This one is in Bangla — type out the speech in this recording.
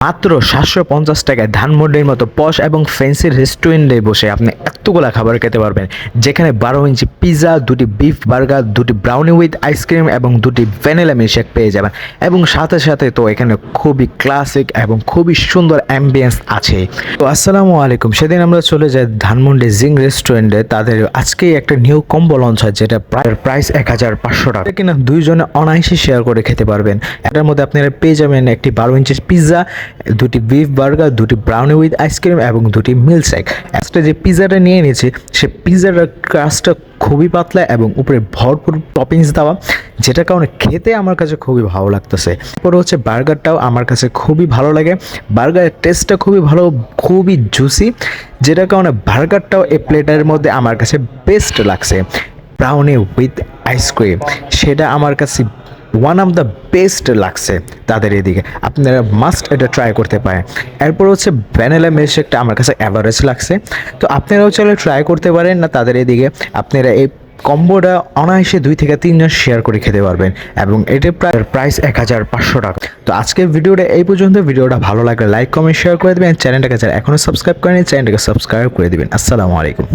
মাত্র 750 টাকায় ধানমন্ডির মতো পশ এবং ফ্যান্সি রেস্টুরেন্টে বসে আপনি এতগুলা খাবার খেতে পারবেন, যেখানে 12 ইঞ্চি পিৎজা, দুটি বিফ বার্গার, দুটি ব্রাউনি উইথ আইসক্রিম এবং দুটি ভ্যানিলা মিল্কশেক পেয়ে যাবেন। এবং সাথে সাথে তো এখানে খুবই ক্লাসিক এবং খুবই সুন্দর অ্যাম্বিয়েন্স আছে। তো আসসালামু আলাইকুম। সেদিন আমরা চলে যাই ধানমন্ডি জিং রেস্টুরেন্টে। তাদের আজকেই একটা নিউ কম্বো লঞ্চ হয়, যেটা প্রাইস 1500 টাকা, কিনা দুইজনে অনায়াসে শেয়ার করে খেতে পারবেন। এটার মধ্যে আপনারা পেয়ে যাবেন একটি 12 ইঞ্চি পিৎজা, দুটি বিফ বার্গার, দুটি ব্রাউনি উইথ আইসক্রিম এবং দুটি মিল্কশেক। আজকে যে পিৎজাটা নিয়ে নিয়েছি, সে পিৎজাটার ক্রাস্টটা খুবই পাতলা এবং উপরে ভরপুর টপিংস দেওয়া, যেটা কারণে খেতে আমার কাছে খুবই ভালো লাগতেছে। তারপরে হচ্ছে বার্গারটাও আমার কাছে খুবই ভালো লাগে। বার্গারের টেস্টটা খুবই ভালো, খুবই জুসি, যেটার কারণে বার্গারটাও এই প্লেটের মধ্যে আমার কাছে বেস্ট লাগছে। ব্রাউনি উইথ আইসক্রিম, সেটা আমার কাছে ওয়ান অফ দ্য বেস্ট লাগছে তাদের এদিকে। আপনারা মাস্ট এটা ট্রাই করতে পারেন। এরপর হচ্ছে ভ্যানিলা মিল্কশেকটা আমার কাছে অ্যাভারেজ লাগছে। তো আপনারাও চাইলে ট্রাই করতে পারেন না তাদের এদিকে। আপনারা এই কম্বোটা অনায়াসে 2 থেকে 3 জন শেয়ার করে খেতে পারবেন এবং এটার প্রাইস 1500 টাকা। তো আজকের ভিডিওটা এই পর্যন্ত। ভিডিওটা ভালো লাগলে লাইক কমেন্ট শেয়ার করে দেবেন। চ্যানেলটাকে যারা এখনও সাবস্ক্রাইব করেনি, চ্যানেলটাকে সাবস্ক্রাইব করে দেবেন। আসসালামু আলাইকুম।